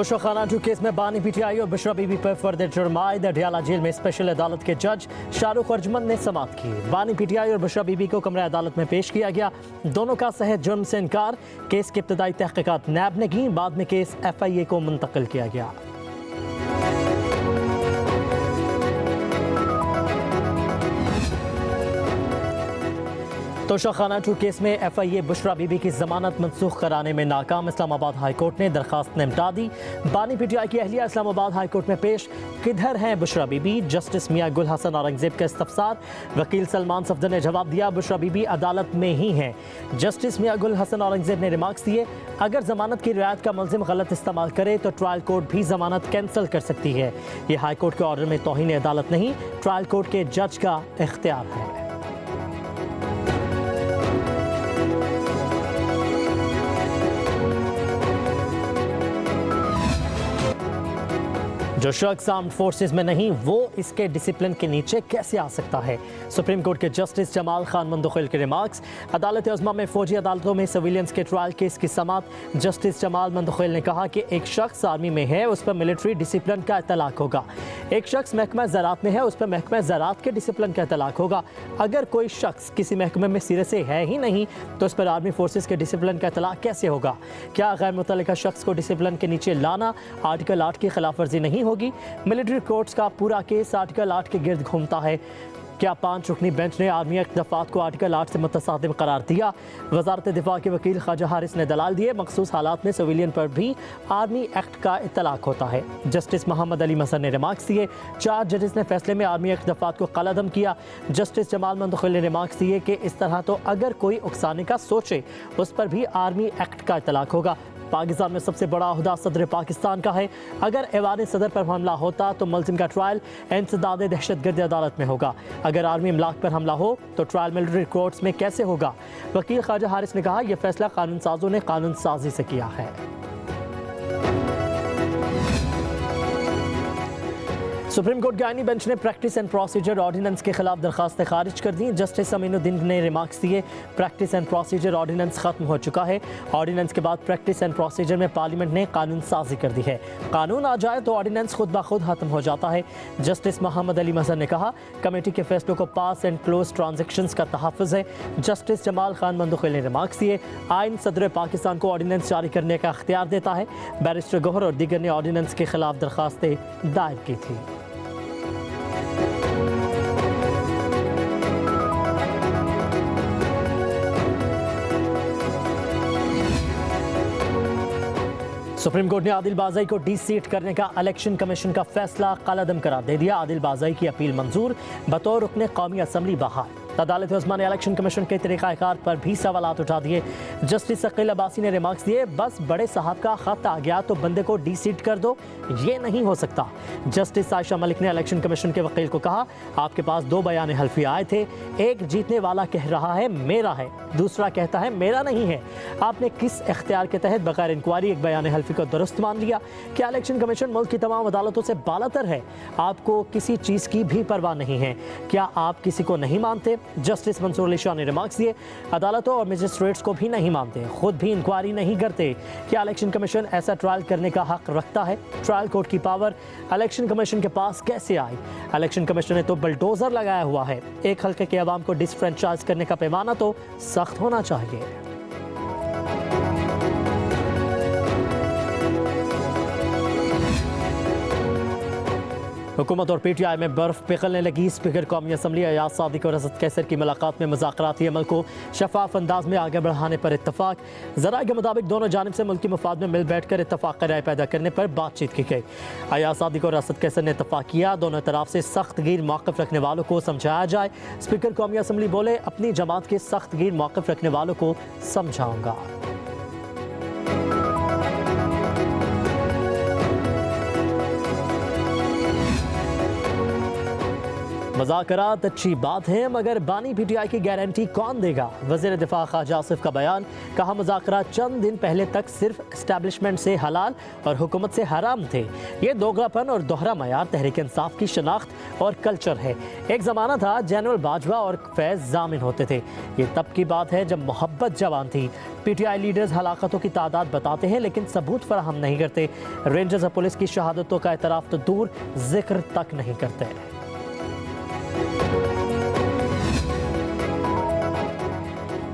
Toshakhana to case में बानी PTI और बुशरा बीबी पर फर्द जुर्म आयद अडयाला जेल में स्पेशल अदालत के जज शाहरुख अर्जमंद ने समाअत की। बानी पीटीआई और बुशरा बीबी को कमरा अदालत में पेश किया गया। दोनों का सहेज जुर्म से इनकार। केस की इब्तदाई तहकीकात नैब ने की, बाद में केस FIA को मुंतकिल किया गया। तोशाखाना टू केस में FIA बुशरा बीबी की जमानत मनसूख कराने में नाकाम। इस्लामाबाद हाई कोर्ट ने दरखास्त निपटा दी। बानी पीटीआई की अहलिया इस्लामाबाद हाई कोर्ट में पेश। किधर हैं बुशरा बीबी? जस्टिस मियां गुल हसन औरंगजेब का इस्तफसार। वकील सलमान सफदर ने जवाब दिया, बुशरा बीबी अदालत में ही हैं। जस्टिस मियां गुल हसन औरंगजेब ने रिमार्क्स दिए, अगर जमानत की रियायत का मुलजिम गलत इस्तेमाल करे तो ट्रायल कोर्ट भी जमानत कैंसिल कर सकती है। ये हाई कोर्ट के ऑर्डर में तौहीन अदालत नहीं, ट्रायल कोर्ट के जज का इख्तियार है। जो शख्स आर्म्ड फोर्सेस में नहीं वो इसके डिसिप्लिन के नीचे कैसे आ सकता है? सुप्रीम कोर्ट के जस्टिस जमाल खान मंदखिल के रिमार्क्स। अदालत उज़्मा में फौजी अदालतों में सिविलियंस के ट्रायल केस की समाअत। जस्टिस जमाल मंदखिल ने कहा कि एक शख्स आर्मी में है, उस पर मिलिट्री डिसिप्लिन का इतलाक होगा। एक शख्स महकमा ज़राअत में है, उस पर महकमा ज़राअत के डिसिप्लिन का इतलाक होगा। अगर कोई शख्स किसी महकमे में सिरे से है ही नहीं तो उस पर आर्मी फोर्सेस के डिसिप्लिन का इतलाक कैसे होगा? क्या गैर मुतल्लिका शख्स को डिसिप्लिन के नीचे लाना आर्टिकल 8 की खिलाफ वर्जी नहीं होगी? मिलिट्री कोर्ट्स का पूरा केस आर्टिकल 8 के गिर्द घूमता है। क्या 5 रुकनी बेंच ने आर्मी एक्ट दफात को आर्टिकल 8 से मुतसादिम करार दिया? वजारत दिफा के वकील ख्वाजा हारिस ने दलाल दिए, मखसूस हालात में सिविलियन पर भी आर्मी एक्ट का इतलाक होता है। जस्टिस मोहम्मद अली मसर ने रिमार्क्स दिए। 4 जजेस ने फैसले में आर्मी एक्ट दफात को कलअदम किया। जस्टिस जमाल मंदखिल ने रिमार्क्स दिए कि इस तरह तो अगर कोई उकसाने का सोचे उस पर भी आर्मी एक्ट का इतलाक होगा। पाकिस्तान में सबसे बड़ा अहदा सदर पाकिस्तान का है। अगर ऐवान सदर पर हमला होता तो मुलजिम का ट्रायल इंसदाद दहशतगर्द अदालत में होगा। अगर आर्मी इमलाक पर हमला हो तो ट्रायल मिलिट्री कोर्ट्स में कैसे होगा? वकील ख्वाजा हारिस ने कहा, यह फैसला कानून साजों ने कानून साजी से किया है। सुप्रीम कोर्ट के आईनी बेंच ने प्रैक्टिस एंड प्रोसीजर ऑर्डिनेंस के खिलाफ दरखास्तें खारिज कर दी। जस्टिस अमीनुद्दीन ने रिमार्क्स दिए, प्रैक्टिस एंड प्रोसीजर ऑर्डिनेंस खत्म हो चुका है। ऑर्डिनेंस के बाद प्रैक्टिस एंड प्रोसीजर में पार्लियामेंट ने कानून साजी कर दी है। कानून आ जाए तो ऑर्डिनेंस खुद ब खुद खत्म हो जाता है। जस्टिस मोहम्मद अली मजहर ने कहा, कमेटी के फैसलों को पास एंड क्लोज ट्रांजेक्शंस का तहफ़्फ़ुज़ है। जस्टिस जमाल खान मंदखिल ने रिमार्क्स दिए, आइन सदर पाकिस्तान को ऑर्डिनेंस जारी करने का अख्तियार देता है। बैरिस्टर गौहर और दीगर ने ऑर्डिनेंस के खिलाफ दरखास्तें दायर की थी। सुप्रीम कोर्ट ने आदिल बाज़ाई को डी-सीट करने का इलेक्शन कमीशन का फैसला कलअदम करार दे दिया। आदिल बाज़ाई की अपील मंजूर, बतौर रुकने कौमी असम्बली बहाल। अदालत उज़्मा ने इलेक्शन कमीशन के तरीक़ाकार पर भी सवालात उठा दिए। जस्टिस शकील अब्बासी ने रिमार्क्स दिए, बस बड़े साहब का खत आ गया तो बंदे को डी-सीट कर दो, ये नहीं हो सकता। जस्टिस आयशा मलिक ने इलेक्शन कमीशन के वकील को कहा, आपके पास 2 बयान हल्फी आए थे, एक जीतने वाला कह रहा है मेरा है, दूसरा कहता है मेरा नहीं है। आपने किस इख्तियार के तहत बगैर इंक्वायरी एक बयान हल्फी को दुरुस्त मान लिया? क्या इलेक्शन कमीशन मुल्क की तमाम अदालतों से बालातर है? आपको किसी चीज़ की भी परवाह नहीं है? क्या आप किसी को नहीं मानते? जस्टिस मंसूर अली शाह ने रिमार्क्स दिए, अदालतों और मजिस्ट्रेट्स को भी नहीं मानते, खुद भी इंक्वायरी नहीं करते। क्या इलेक्शन कमीशन ऐसा ट्रायल करने का हक रखता है? ट्रायल कोर्ट की पावर इलेक्शन कमीशन के पास कैसे आई? इलेक्शन कमीशन ने तो बल्डोजर लगाया हुआ है। एक हल्के के अवाम को डिसफ्रेंचाइज करने का पैमाना तो सख्त होना चाहिए। हुकूमत और PTI में बर्फ पिघलने लगी। स्पीकर कौमी असम्बली अयाज सादिक और असद कैसर की मुलाकात में मुज़ाकराती अमल को शफाफ अंदाज में आगे बढ़ाने पर इत्तफाक। ज़राए के मुताबिक दोनों जानिब से मुल्की मफाद में मिल बैठ कर इत्तफाक राय पैदा करने पर बातचीत की गई। अयाज सादिक और असद कैसर ने इत्तफाक किया, दोनों तरफ से सख्त गिर मौक़िफ़ रखने वालों को समझाया जाए। स्पीकर कौमी असम्बली बोले, अपनी जमात के सख्त गिर मौक़िफ़ रखने वालों को समझाऊँगा। मुज़ाकरात अच्छी बात है, मगर बानी पीटीआई की गारंटी कौन देगा? वज़ीर दिफा ख्वाजा आसिफ का बयान। कहा मुज़ाकरात चंद दिन पहले तक सिर्फ एस्टैब्लिशमेंट से हलाल और हुकूमत से हराम थे। ये दोगलापन और दोहरा मयार तहरीक इंसाफ की शनाख्त और कल्चर है। एक ज़माना था जनरल बाजवा और फैज़ जामिन होते थे। ये तब की बात है जब मोहब्बत जवान थी। पीटीआई लीडर्स हलाकतों की तादाद बताते हैं लेकिन सबूत फराहम नहीं करते। रेंजर्स और पुलिस की शहादतों का एतराफ़ तो दूर, जिक्र तक नहीं करते।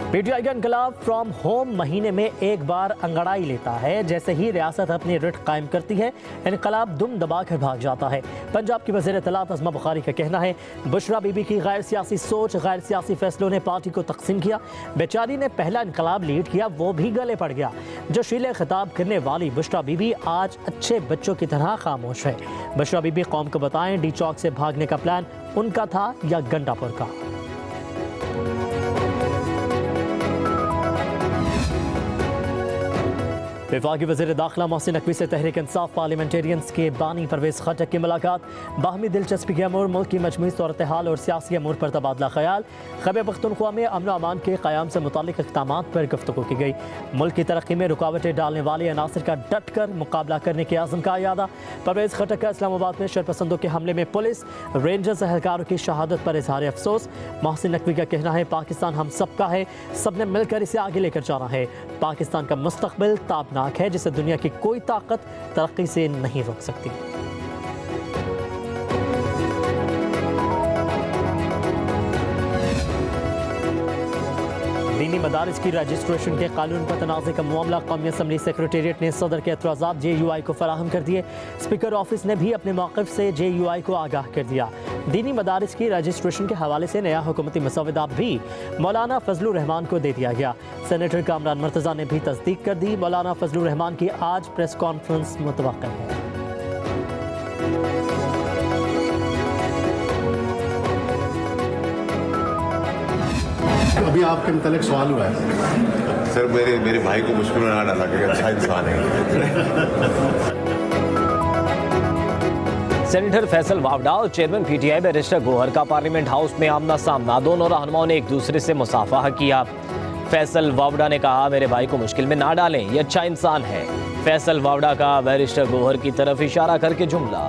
पीटीआई का इनकलाब फ्रॉम होम महीने में एक बार अंगड़ाई लेता है। जैसे ही रियासत अपनी रिट कायम करती है, इनकलाब दुम दबा कर भाग जाता है। पंजाब की वज़ीर इत्तलात अज़मा बुखारी का कहना है, बुशरा बीबी की गैर सियासी सोच, गैर सियासी फैसलों ने पार्टी को तकसीम किया। बेचारी ने पहला इनकलाब लीड किया, वो भी गले पड़ गया। जो शीले खिताब करने वाली बुशरा बीबी आज अच्छे बच्चों की तरह खामोश है। बुशरा बीबी कौम को बताएं, डी चौक से भागने का प्लान उनका था या गंडापुर का? वफाकी वज़ीर दाखिला मोहसिन नकवी से तहरीक इंसाफ पार्लियामेंटेरियंस के बानी परवेज़ खटक की मुलाकात। बाहमी दिलचस्पी के अमूर, मुल्क की मजमूई सूरत हाल और सियासी अमूर पर तबादला ख्याल। खैबर पख्तूनख्वा में अमन अमान के क़याम से मुतालिक इक़दामात पर गुफ्तगू की गई। मुल्क की तरक्की में रुकावटें डालने वाले अनासर का डट कर मुकाबला करने के आज़म का यादा। परवेज़ खटक का इस्लामाबाद में शरपसंदों के हमले में पुलिस रेंजर्स एहलकारों की शहादत पर इजहार अफसोस। मोहसिन नकवी का कहना है, पाकिस्तान हम सब का है, सब ने मिलकर इसे आगे लेकर जाना है। पाकिस्तान का मुस्तकबिल ताबनाक है, जिसे दुनिया की कोई ताकत तरक्की से नहीं रोक सकती। दीनी मदारिस की रजिस्ट्रेशन के कानून पर तनाज़े का मामला। कौमी असम्बली सेक्रेटेरिएट ने सदर के एतराज़ात JUI को फराहम कर दिए। स्पीकर ऑफिस ने भी अपने मौक़िफ़ से JUI को आगाह कर दिया। दीनी मदारिस की रजिस्ट्रेशन के हवाले से नया हुकूमती मसौदा भी मौलाना फजलुर रहमान को दे दिया गया। सेनेटर कामरान मर्तज़ा ने भी तस्दीक कर दी। मौलाना फजलुर रहमान की आज प्रेस कॉन्फ्रेंस मुतवक्किल है। अभी आपके मुतालिक सवाल हुआ है सर, मेरे भाई को मुश्किल में ना डाला कि अच्छा इंसान है। सेनेटर फैसल वावडा और चेयरमैन PTI बैरिस्टर गोहर का पार्लियामेंट हाउस में आमना सामना। दोनों रहनुमाओं ने एक दूसरे से मुसाफहा किया। फैसल वावडा ने कहा, मेरे भाई को मुश्किल में ना डालें, ये अच्छा इंसान है। फैसल वावडा का बैरिस्टर गोहर की तरफ इशारा करके जुमला।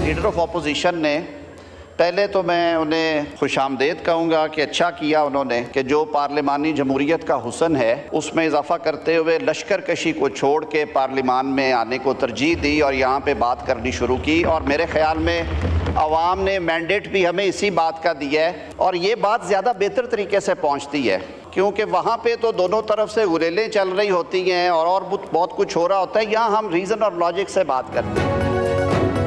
लीडर ऑफ अपोजिशन ने, पहले तो मैं उन्हें खुशामदेद कहूँगा कि अच्छा किया उन्होंने कि जो पार्लिमानी जमहूरियत का हुसन है उसमें इजाफा करते हुए लश्कर कशी को छोड़ के पार्लिमान में आने को तरजीह दी और यहाँ पे बात करनी शुरू की। और मेरे ख्याल में अवाम ने मैंडेट भी हमें इसी बात का दिया है और ये बात ज़्यादा बेहतर तरीके से पहुँचती है, क्योंकि वहाँ पे तो दोनों तरफ से गुरेलें चल रही होती हैं और बहुत कुछ हो रहा होता है। यहाँ हम रीज़न और लॉजिक से बात करते हैं।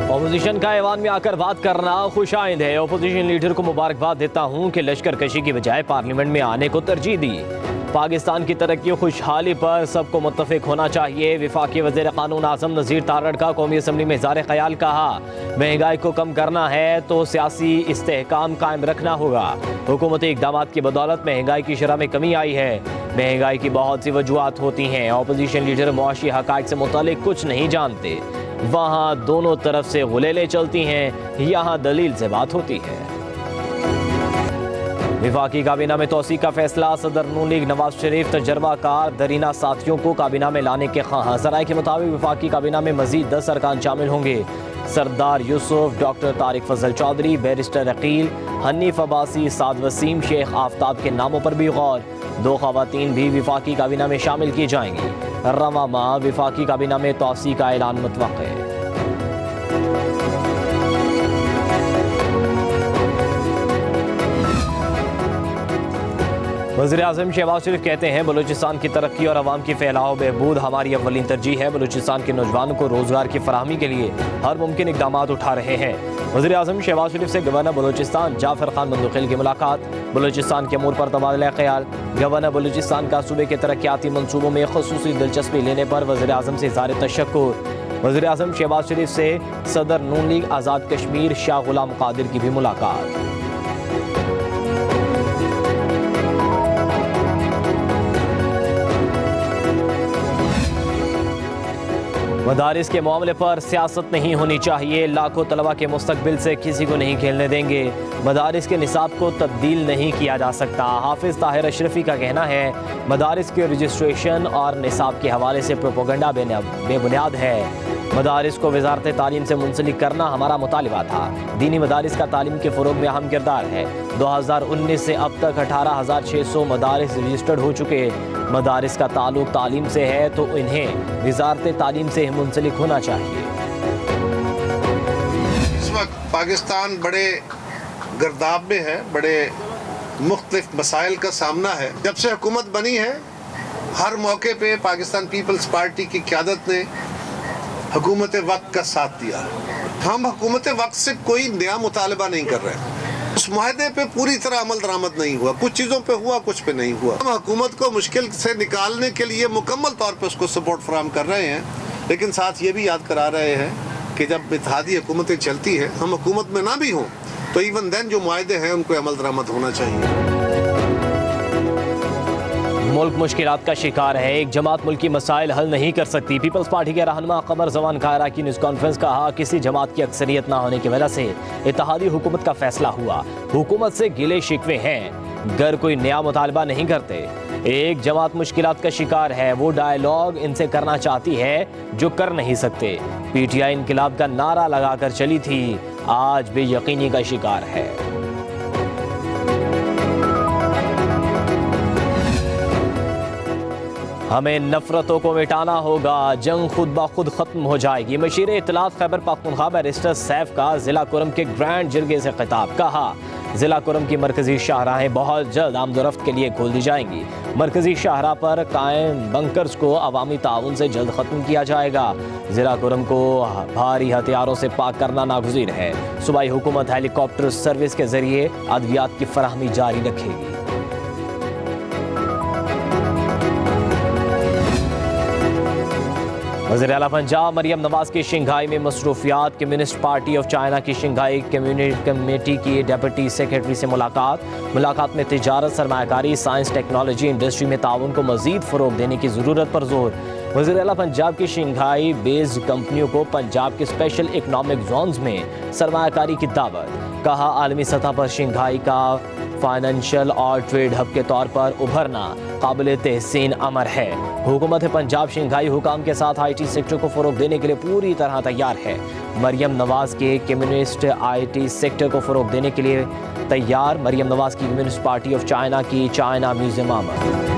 अपोजिशन का ऐवान में आकर बात करना खुशाइंद है। अपोजिशन लीडर को मुबारकबाद देता हूं कि लश्कर कशी की बजाय पार्लियामेंट में आने को तरजीह दी। पाकिस्तान की तरक्की और खुशहाली पर सबको मुत्तफिक होना चाहिए। वफाकी वज़ीर क़ानून आज़म नज़ीर तारड़ का कौमी असम्बली में इज़हार ख्याल। कहा, महंगाई को कम करना है तो सियासी इस्तेहकाम कायम रखना होगा। हुकूमती इक़दामात की बदौलत महंगाई की शरह में कमी आई है। महंगाई की बहुत सी वजूहात होती हैं। अपोजिशन लीडर मुआशी हक़ाइक़ से मुतालिक कुछ नहीं जानते। वहाँ दोनों तरफ से गुलेलें चलती हैं, यहाँ दलील से बात होती है। वफाकी काबीना में तोसी का फैसला। सदर नून लीग नवाज शरीफ तजर्बाकार दरीना साथियों को काबीना में लाने के ख्वाह। ज़राए के मुताबिक वफाकी काबीना में मजीद 10 अरकान शामिल होंगे। सरदार यूसुफ, डॉक्टर तारिक फजल चौधरी, बैरिस्टर अकील, हनीफ अब्बासी, साद वसीम, शेख आफ्ताब के नामों पर भी गौर। 2 ख़वातीन भी वफाकी काबीना में शामिल की जाएंगी। रवा माह वफाकी काबीना में तोसी का ऐलान मुतवक्किल है। वज़ीर-ए-आज़म शहबाज शरीफ कहते हैं, बलूचिस्तान की तरक्की और अवाम की फैलाव बहबूद हमारी अव्वलीन तरजीह है। बलूचिस्तान के नौजवानों को रोज़गार की फराहमी के लिए हर मुमकिन इक़दाम उठा रहे हैं। वज़ीर-ए-आज़म शहबाज शरीफ से गवर्नर बलूचिस्तान जाफ़र खान मंदुखिल की मुलाकात। बलूचिस्तान के अमूर पर तबादला ख्याल। गवर्नर बलूचिस्तान का सूबे के तरक्याती मनसूबों में ख़ुसूसी दिलचस्पी लेने पर वज़ीर-ए-आज़म से इज़हार तशक्कुर। वज़ीर-ए-आज़म शहबाज शरीफ से सदर नून लीग आज़ाद कश्मीर शाह गुलाम कादिर की भी मुलाकात। मदारिस के मामले पर सियासत नहीं होनी चाहिए, लाखों तलबा के मुस्तकबिल से किसी को नहीं खेलने देंगे, मदारिस के निसाब को तब्दील नहीं किया जा सकता। हाफिज ताहिर अशरफी का कहना है मदारिस के रजिस्ट्रेशन और निसाब के हवाले से प्रोपोगंडा बेबुनियाद है। मदारिस को वजारत तालीम से मुंसलिक करना हमारा मुतालिबा था। दीनी मदारिस का तालीम के फ़रोग में अहम किरदार है। 2019 से अब तक 18,600 मदारिस रजिस्टर्ड हो चुके। मदारिस का ताल्लुक तालीम से है तो इन्हें वजारत तालीम से मुंसलिक होना चाहिए। इस वक्त पाकिस्तान बड़े गर्दाब में है, बड़े मुख्तलिफ मसाइल का सामना है। जब से हुकूमत बनी है हर मौके पे पाकिस्तान पीपल्स पार्टी की क़यादत ने हुकूमत वक्त का साथ दिया। हम हुकूमत वक्त से कोई नया मुतालबा नहीं कर रहे हैं। उस मुआहदे पे पूरी तरह अमल दरामद नहीं हुआ, कुछ चीज़ों पे हुआ, कुछ पे नहीं हुआ। हम हुकूमत को मुश्किल से निकालने के लिए मुकम्मल तौर पे उसको सपोर्ट फराहम कर रहे हैं, लेकिन साथ ये भी याद करा रहे हैं कि जब इत्तेहादी हुकूमतें चलती है, हम हुकूमत में ना भी हों तो इवन देन जो मुआहदे हैं उनको अमल दरामद होना चाहिए। मुल्क मुश्किलात का शिकार है, एक जमात मुल्की मसाइल हल नहीं कर सकती। पीपल्स पार्टी के रहनुमा कमर जमान कायरा की न्यूज़ कॉन्फ्रेंस कहा किसी जमात की अक्सरियत ना होने की वजह से इत्तेहादी हुकूमत का फैसला हुआ। हुकूमत से गिले शिकवे हैं, गर कोई नया मुतालबा नहीं करते। एक जमात मुश्किलात का शिकार है, वो डायलॉग इनसे करना चाहती है जो कर नहीं सकते। PTI इनकलाब का नारा लगाकर चली थी, आज बेयकीनी का शिकार है। हमें नफरतों को मिटाना होगा, जंग खुद ब खुद खत्म हो जाएगी। मशीर इत्तलात खैबर पख्तूनख्वा बैरिस्टर सैफ का जिला कुरम के ग्रैंड जिरगे से खिताब। कहा जिला कुरम की मरकजी शाहराहें बहुत जल्द आमदोरफ्त के लिए खोल दी जाएंगी। मरकजी शाहरा पर कायम बंकर्स को अवामी ताउन से जल्द ख़त्म किया जाएगा। जिला कुरम को भारी हथियारों से पाक करना नागुज़ीर है। सूबाई हुकूमत हेलीकॉप्टर सर्विस के जरिए अद्वियात की फराहमी जारी रखेगी। वज़ीर आला पंजाब मरियम नवाज की शंघाई में मसरूफियात। कम्युनिस्ट पार्टी ऑफ चाइना की शंघाई कमेटी की डिप्टी सेक्रेटरी से मुलाकात में तिजारत, सरमायाकारी, साइंस, टेक्नोलॉजी, इंडस्ट्री में ताउन को मज़ीद फ़रोग़ देने की ज़रूरत पर जोर। वज़ीर आला पंजाब की शंघाई बेस्ड कंपनियों को पंजाब के स्पेशल इकनॉमिक जोन्स में सरमायाकारी की दावत। कहा आलमी सतह पर शंघाई का फाइनेंशियल और ट्रेड हब के तौर पर उभरना काबिल तहसीन अमर है। हुकूमत पंजाब शंघाई हुकाम के साथ IT सेक्टर को फ़रोग़ देने के लिए पूरी तरह तैयार है। मरियम नवाज के कम्युनिस्ट IT सेक्टर को फ़रोग़ देने के लिए तैयार। मरियम नवाज की कम्युनिस्ट पार्टी ऑफ चाइना की चाइना म्यूज़ियम आमद।